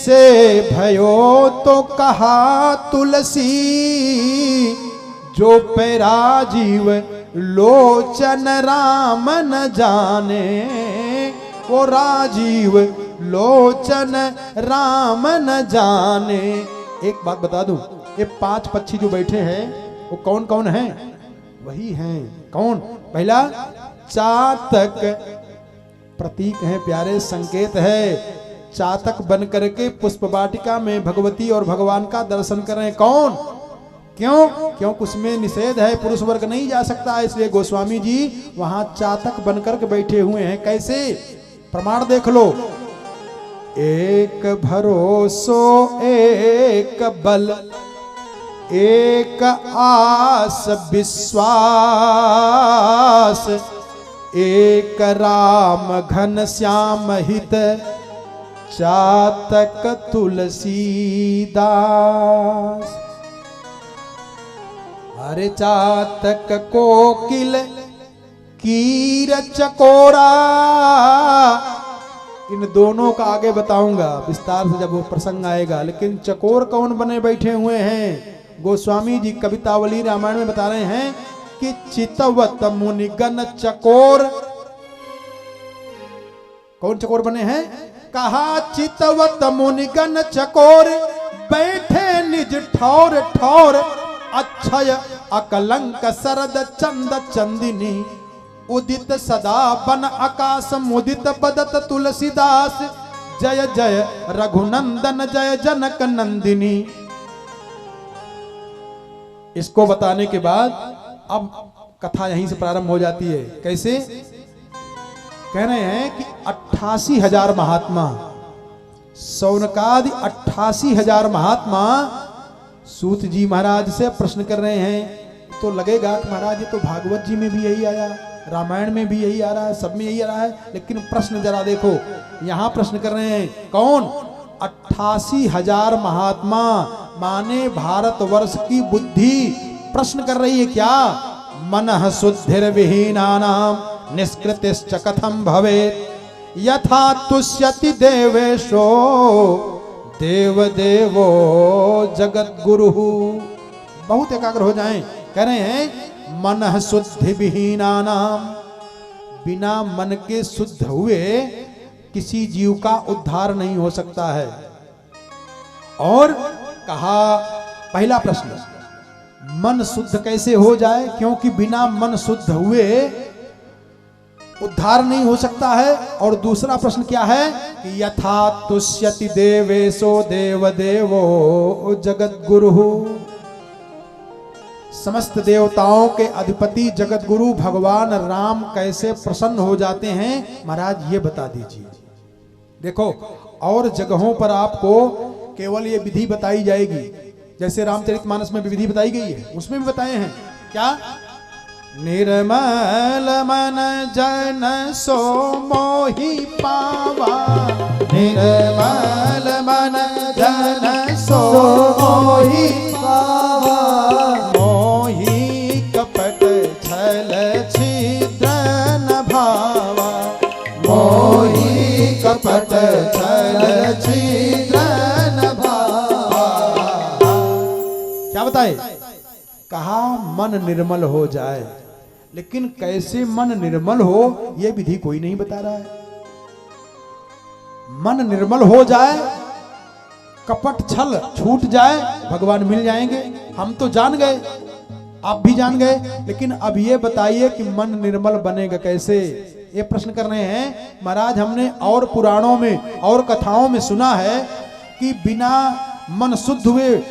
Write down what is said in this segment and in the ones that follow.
से भयो तो कहा तुलसी, जो पे राजीव लोचन राम न जाने, वो राजीव लोचन राम न जाने। एक बात बता दूं, ये 5 पक्षी जो बैठे हैं वो कौन कौन हैं? वही हैं। कौन? पहला चातक, प्रतीक है प्यारे, संकेत है। चातक बन करके पुष्प वाटिका में भगवती और भगवान का दर्शन करें। कौन? क्यों? क्योंकि उसमें निषेध है, पुरुष वर्ग नहीं जा सकता, इसलिए गोस्वामी जी वहां चातक बनकर के बैठे हुए हैं। कैसे? प्रमाण देख लो। एक भरोसो एक बल, एक आस विश्वास, एक राम घन श्याम हित, चातक तुलसीदास। अरे चातक कोकिल कीर चकोरा, इन दोनों का आगे बताऊंगा विस्तार से जब वो प्रसंग आएगा। लेकिन चकोर कौन बने बैठे हुए हैं? गोस्वामी जी कवितावली रामायण में बता रहे हैं कि चितवत मुनिगण चकोर। कौन चकोर बने हैं? कहा चितवत मुनिगण चकोर, बैठे निज ठौर ठौर, अक्षय अकलंक सरद चंद चंदिनी, उदित सदा बन आकाश मुदित बदत तुलसीदास, जय जय रघुनंदन जय जनक नंदिनी। इसको बताने के बाद अब कथा यहीं से प्रारंभ हो जाती है। कैसे? कह रहे हैं कि 88,000 महात्मा, सौनकादि 88,000 महात्मा सूत जी महाराज से प्रश्न कर रहे हैं। तो लगेगा कि महाराज ये तो भागवत जी में भी यही आया, रामायण में भी यही आ रहा है, सब में यही आ रहा है। लेकिन प्रश्न जरा देखो, यहां प्रश्न कर रहे हैं कौन? 88,000 महात्मा, माने भारतवर्ष की बुद्धि प्रश्न कर रही है क्या? मनः शुद्धिर विहीनानां निष्कृतिश्च कथम भवेत्, यथा तुष्यति देवेशो देव देवो जगत गुरु। बहुत एकाग्र हो जाएं। कह रहे हैं मनः शुद्धि विहीनानां, बिना मन के शुद्ध हुए किसी जीव का उद्धार नहीं हो सकता है। और कहा पहला प्रश्न, मन शुद्ध कैसे हो जाए? क्योंकि बिना मन शुद्ध हुए उद्धार नहीं हो सकता है। और दूसरा प्रश्न क्या है कि यथा तुष्यति देवेशो देव देवो जगत गुरु, समस्त देवताओं के अधिपति जगत गुरु भगवान राम कैसे प्रसन्न हो जाते हैं? महाराज ये बता दीजिए। देखो और जगहों पर आपको केवल ये विधि बताई जाएगी, जैसे रामचरितमानस में भी विधि बताई गई है, उसमें भी बताए हैं क्या? निर्मल मन जन सो मोहि पावा, निर्मल मन जन सो मोहि पावा, मोहि कपट छल छिद्र न भावा, मोहि कपट छल छिद्र न भावा। क्या बताए? कहा मन निर्मल हो जाए। लेकिन कैसे मन निर्मल हो यह विधि कोई नहीं बता रहा है। मन निर्मल हो जाए, कपट छल छूट जाए, भगवान मिल जाएंगे। हम तो जान गए, आप भी जान गए, लेकिन अब ये बताइए कि मन निर्मल बनेगा कैसे? ये प्रश्न कर रहे हैं। महाराज हमने और पुराणों में और कथाओं में सुना है कि बिना मन शुद्ध हुए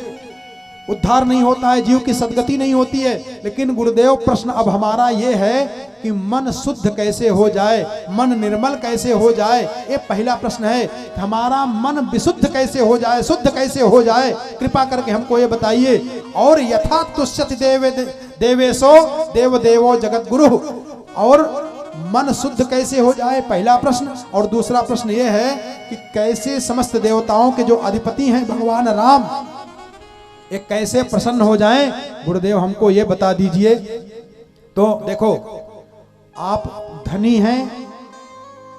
उद्धार नहीं होता है, जीव की सदगति नहीं होती है। लेकिन गुरुदेव प्रश्न अब हमारा ये है कि मन शुद्ध कैसे हो जाए, मन निर्मल कैसे हो जाए? ये पहला प्रश्न है। हमारा मन विशुद्ध कैसे हो जाए, शुद्ध कैसे हो जाए? कृपा करके हमको ये बताइए। और यथा तुष्यति देवेशो देव देवो जगत गुरु, और मन शुद्ध कैसे हो जाए? पहला प्रश्न। और दूसरा प्रश्न ये है कि कैसे समस्त देवताओं के जो अधिपति हैं भगवान राम, ये कैसे प्रसन्न हो जाएं? गुरुदेव हमको ये बता दीजिए। तो देखो, आप धनी हैं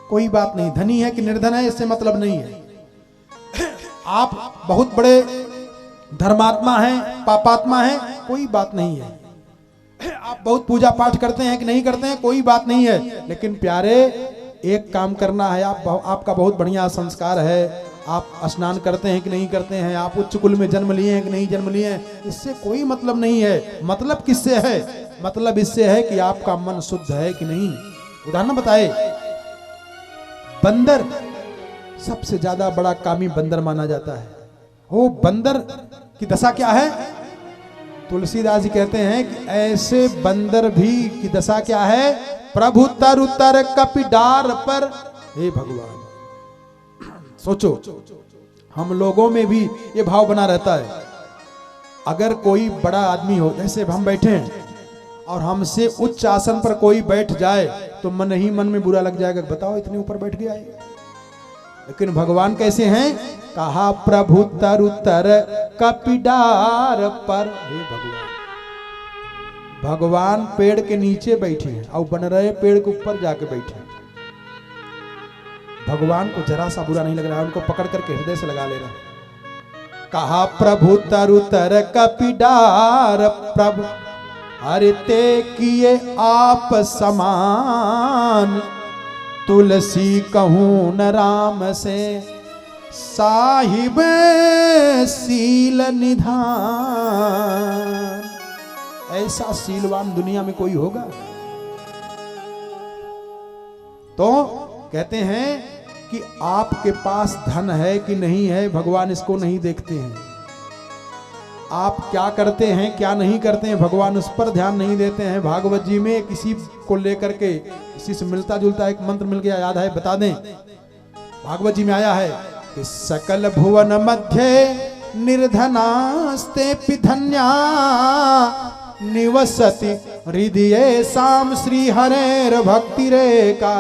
कोई बात नहीं, धनी है कि निर्धन है इससे मतलब नहीं है। आप बहुत बड़े धर्मात्मा हैं, पापात्मा हैं, कोई बात नहीं है। आप बहुत पूजा पाठ करते हैं कि नहीं करते हैं, कोई बात नहीं है। लेकिन प्यारे, एक काम करना है। आपका बहुत बढ़िया संस्कार है, आप स्नान करते हैं कि नहीं करते हैं, आप उच्च कुल में जन्म लिए हैं कि नहीं जन्म लिए हैं, इससे कोई मतलब नहीं है। मतलब किससे है? मतलब इससे है कि आपका मन शुद्ध है कि नहीं। उदाहरण बताए, बंदर सबसे ज्यादा बड़ा कामी बंदर माना जाता है। वो बंदर की दशा क्या है? तुलसीदास जी कहते हैं कि ऐसे बंदर भी की दशा क्या है? प्रभु तर उतर कपिडार पर। हे भगवान, सोचो, हम लोगों में भी ये भाव बना रहता है। अगर कोई बड़ा आदमी हो, जैसे हम बैठे हैं और हमसे उच्च आसन पर कोई बैठ जाए तो मन ही मन में बुरा लग जाएगा, बताओ इतने ऊपर बैठ गया है। लेकिन भगवान कैसे हैं? कहा प्रभु तर उतर कपिडार पर। हे भगवान, भगवान पेड़ के नीचे बैठे हैं और बन रहे पेड़ के ऊपर जाके बैठे हैं। भगवान को जरा सा बुरा नहीं लग रहा है, उनको पकड़ करके हृदय से लगा ले रहा है। कहा प्रभु तर उतर कपिडार प्रभु, अरे ते किए आप समान, तुलसी कहूं न राम से, साहिब सील निधान। ऐसा सीलवान दुनिया में कोई होगा? तो कहते हैं कि आपके पास धन है कि नहीं है, भगवान इसको नहीं देखते हैं। आप क्या करते हैं क्या नहीं करते हैं, भगवान उस पर ध्यान नहीं देते हैं। भागवत जी में किसी को लेकर के, किसी से मिलता जुलता एक मंत्र मिल गया, याद है बता दें। भागवत जी में आया है कि सकल भुवन मध्य निर्धनास्ते पिधन्या, निवसति हृदय साम श्री हरेर भक्ति रेका।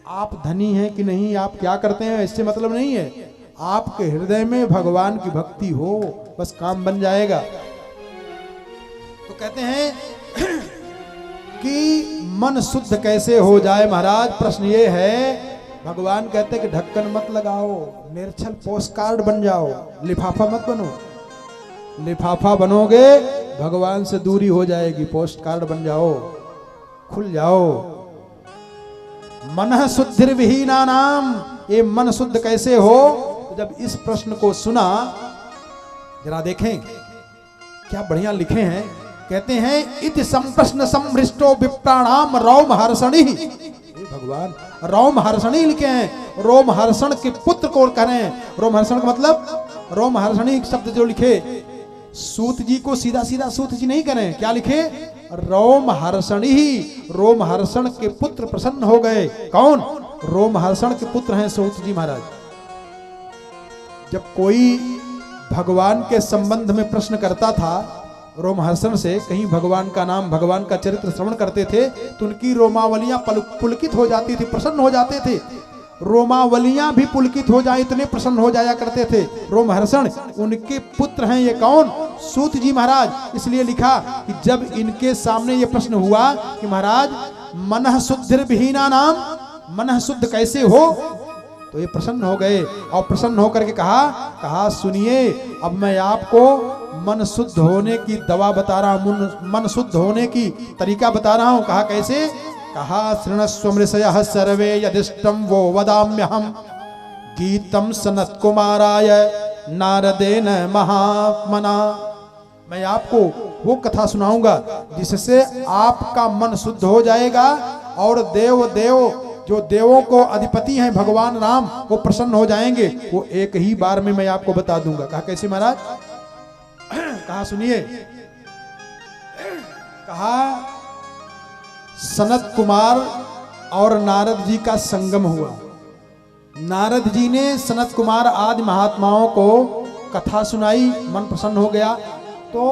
आप धनी हैं कि नहीं, आप क्या करते हैं, इससे मतलब नहीं है। आपके हृदय में भगवान की भक्ति हो, बस काम बन जाएगा। तो कहते हैं कि मन शुद्ध कैसे हो जाए महाराज? प्रश्न ये है। भगवान कहते हैं कि ढक्कन मत लगाओ, निर्छल पोस्ट कार्ड बन जाओ, लिफाफा मत बनो। लिफाफा बनोगे भगवान से दूरी हो जाएगी, पोस्ट कार्ड बन जाओ, खुल जाओ। मन शुद्धिर्विहीना नाम, ये मन शुद्ध कैसे हो? जब इस प्रश्न को सुना, जरा देखें क्या बढ़िया लिखे हैं। कहते हैं इति संप्रश्न संभृष्टो विप्राणाम रोम हर्षणी। भगवान रोम हर्षणी लिखे हैं, रोम हर्षण के पुत्र को कह रहे हैं। रोम हर्षण का मतलब, रोम हर्षणी शब्द जो लिखे, सूत जी को सीधा सीधा सूत जी नहीं करें, क्या लिखे? रोम हर्षणी ही, रोम हर्षण के पुत्र प्रसन्न हो गए। कौन? रोम हर्षण के पुत्र हैं सूत जी महाराज। जब कोई भगवान के संबंध में प्रश्न करता था रोमहर्षण से, कहीं भगवान का नाम, भगवान का चरित्र श्रवण करते थे तो उनकी रोमावलियां पुलकित हो जाती थी, प्रसन्न हो जाते थे। रोमावलियां भी पुलकित हो जाए, इतने प्रसन्न हो जाया करते थे रोमहर्षण। उनके पुत्र हैं ये कौन? सूत जी महाराज। इसलिए लिखा कि जब इनके सामने ये प्रश्न हुआ कि महाराज मनः शुद्धिर्विहीना नाम, मनः शुद्ध कैसे हो, तो ये प्रसन्न हो गए और प्रसन्न होकर के कहा सुनिए, अब मैं आपको मन शुद्ध होने की दवा बता रहा हूं, मन शुद्ध होने की तरीका बता रहा हूं। कहा कैसे? कहा शृणस्व मृषयः सर्वे यदिष्टं वो वदाम्यहम्, गीतम सनत कुमाराय नारदेन महात्मना। मैं आपको वो कथा सुनाऊंगा जिससे आपका मन शुद्ध हो जाएगा और देव जो देवों को अधिपति हैं भगवान राम, वो प्रसन्न हो जाएंगे। वो एक ही बार में मैं आपको बता दूंगा। कहा कैसे महाराज? कहा सुनिए। कहा सनत कुमार और नारद जी का संगम हुआ। नारद जी ने सनत कुमार आदि महात्माओं को कथा सुनाई, मन प्रसन्न हो गया। तो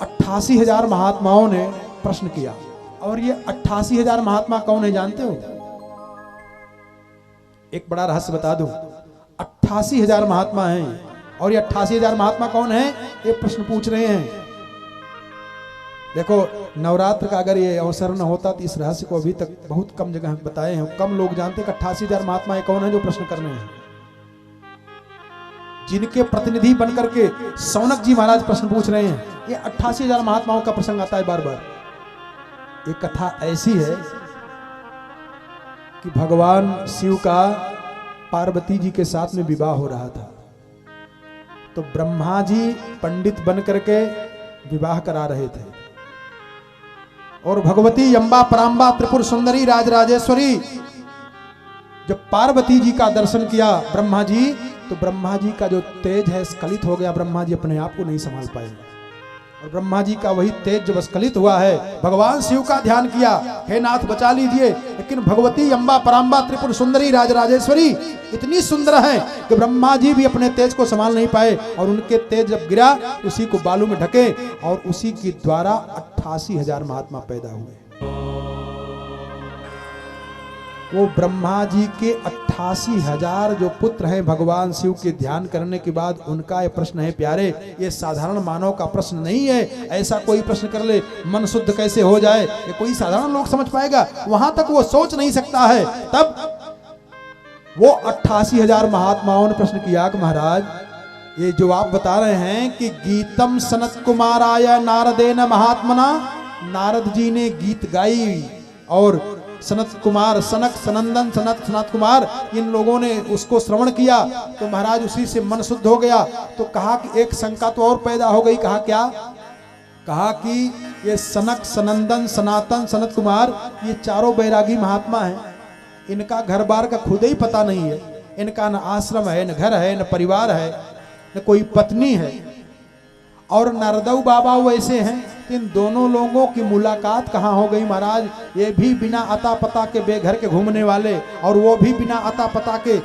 88,000 महात्माओं ने प्रश्न किया। और ये 88,000 महात्मा कौन है जानते हो? एक बड़ा रहस्य बता दूं, 88,000 महात्मा हैं। और ये 88,000 महात्मा कौन है? ये प्रश्न पूछ रहे हैं। देखो, नवरात्र का अगर ये अवसर न होता तो इस रहस्य को अभी तक बहुत कम जगह बताए हैं, कम लोग जानते हैं कि 88,000 महात्मा कौन है जो प्रश्न कर रहे हैं। जिनके प्रतिनिधि बनकर के सौनक जी महाराज प्रश्न पूछ रहे हैं। ये 88,000 महात्माओं का प्रसंग आता है बार बार। एक कथा ऐसी है कि भगवान शिव का पार्वती जी के साथ में विवाह हो रहा था, तो ब्रह्मा जी पंडित बन करके विवाह करा रहे थे, और भगवती अम्बा पराम्बा त्रिपुर सुंदरी राजराजेश्वरी जब पार्वती जी का दर्शन किया ब्रह्मा जी, तो ब्रह्मा जी का जो तेज है स्खलित हो गया। ब्रह्मा जी अपने आप को नहीं संभाल पाए, और ब्रह्मा जी का वही तेज जब स्खलित हुआ है, भगवान शिव का ध्यान किया, हे नाथ बचा लीजिए। लेकिन भगवती अम्बा पराम्बा त्रिपुर सुंदरी राजराजेश्वरी इतनी सुंदर है कि ब्रह्मा जी भी अपने तेज को संभाल नहीं पाए, और उनके तेज जब गिरा उसी को बालू में ढके, और उसी के द्वारा 88,000 महात्मा पैदा हुए। वो ब्रह्मा जी के 88,000 जो पुत्र हैं भगवान शिव के ध्यान करने के बाद, उनका ये प्रश्न है प्यारे, ये साधारण मानव का प्रश्न नहीं है। ऐसा कोई प्रश्न कर ले मन शुद्ध कैसे हो जाए, ये कोई साधारण लोग समझ पाएगा? वहां तक वो सोच नहीं सकता है। तब वो 88,000 महात्माओं ने प्रश्न किया कि महाराज ये जो आप बता रहे हैं कि गीतम सनत कुमाराय नारदेन महात्मना, नारद जी ने गीत गाई और सनत कुमार, सनक, सनंदन, सनत कुमार, इन लोगों ने उसको श्रवण किया, तो महाराज उसी से मन शुद्ध हो गया। तो कहा कि एक शंका तो और पैदा हो गई। कहा क्या? कहा कि ये सनक, सनंदन, सनातन, सनत कुमार, ये चारों बैरागी महात्मा हैं, इनका घर बार का खुद ही पता नहीं है, इनका न आश्रम है, न घर है, न परिवार है, न कोई पत्नी है, और नारदऊ बाबा वैसे हैं। इन दोनों लोगों की मुलाकात कहाँ हो गई महाराज? ये भी बिना अता पता के बेघर के घूमने वाले, और वो भी बिना अता पता के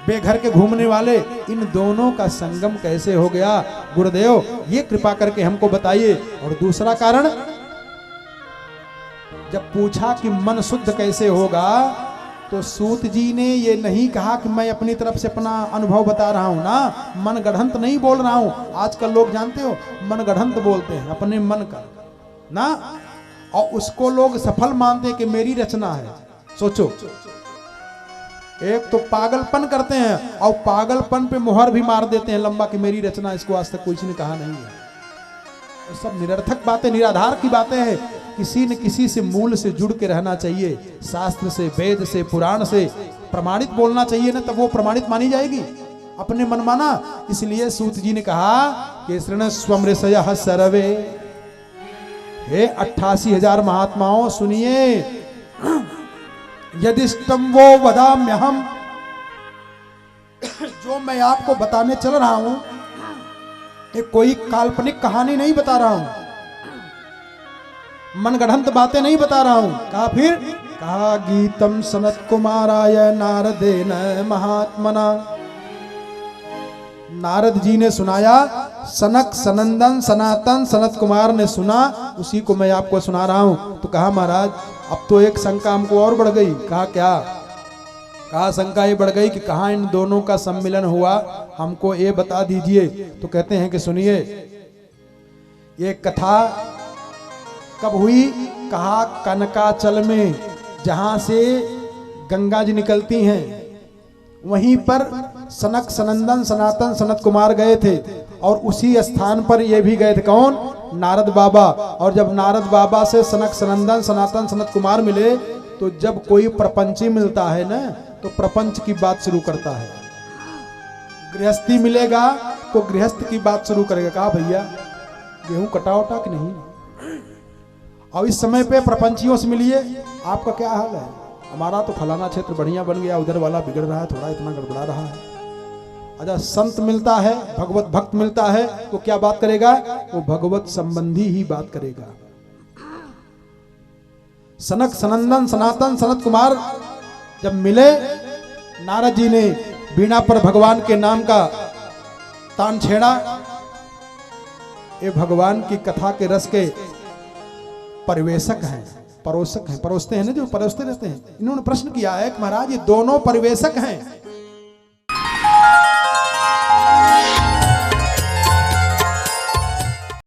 बेघर के घूमने वाले, इन दोनों का संगम कैसे हो गया? गुरुदेव ये कृपा करके हमको बताइए। और दूसरा कारण, जब पूछा कि मन शुद्ध कैसे होगा, तो सूत जी ने ये नहीं कहा कि मैं अपनी तरफ से अपना अनुभव बता रहा हूं ना, मन गढ़ंत नहीं बोल रहा हूं। आजकल लोग जानते हो मन गढ़ंत बोलते हैं, अपने मन का ना, और उसको लोग सफल मानते हैं कि मेरी रचना है। सोचो, एक तो पागलपन करते हैं और पागलपन पे मुहर भी मार देते हैं लंबा कि मेरी रचना, इसको आज तक किसी ने कहा नहीं है। सब निरर्थक बातें, निराधार की बातें हैं। किसी न किसी से मूल से जुड़ के रहना चाहिए, शास्त्र से, वेद से, पुराण से प्रमाणित बोलना चाहिए ना, तब वो प्रमाणित मानी जाएगी, अपने मन माना। इसलिए सूत जी ने कहा कि स्वमृषयः सर्वे, हे 88,000 महात्माओं सुनिए, यदिष्टम वो वदाम्यहम, जो मैं आपको बताने चल रहा हूं ये कोई काल्पनिक कहानी नहीं बता रहा हूं, मनगढ़ंत बातें नहीं बता रहा हूं। कहा फिर, कहा गीतम सनत कुमाराय नारदेन महात्मना, नारद जी ने सुनाया, सनक, सनंदन, सनातन, सनत कुमार ने सुना, उसी को मैं आपको सुना रहा हूं। तो कहा महाराज अब तो एक शंका हमको और बढ़ गई। कहा क्या? कहा शंका ये बढ़ गई कि कहाँ इन दोनों का सम्मिलन हुआ, हमको ये बता दीजिए। तो कहते हैं कि सुनिए, ये कथा कब हुई? कहा कनकाचल में, जहां से गंगा जी निकलती हैं, वहीं पर सनक, सनंदन, सनातन, सनत कुमार गए थे, और उसी स्थान पर ये भी गए थे। कौन? नारद बाबा। और जब नारद बाबा से सनक, सनंदन, सनातन, सनत कुमार मिले, तो जब कोई प्रपंची मिलता है ना, तो प्रपंच की बात शुरू करता है। गृहस्थी मिलेगा तो गृहस्थ की बात शुरू करेगा। कहा भैया गेहूं कटा उटा कि नहीं? और इस समय पे प्रपंचियों से मिलिए, आपका क्या हाल है? हमारा तो फलाना क्षेत्र बढ़िया बन गया, उधर वाला बिगड़ रहा है, थोड़ा इतना गड़बड़ा रहा है। अच्छा, संत मिलता है, भगवत भक्त मिलता है, तो क्या बात करेगा? वो भगवत संबंधी ही बात करेगा। सनक, सनंदन, सनातन, सनत कुमार जब मिले, नारद जी ने बीणा पर भगवान के नाम का तान छेड़ा। ये भगवान की कथा के रस के परिवेशक हैं, परोसक हैं, परोसते हैं ना, जो परोसते रहते हैं। इन्होंने प्रश्न किया है कि महाराज ये दोनों परिवेशक हैं,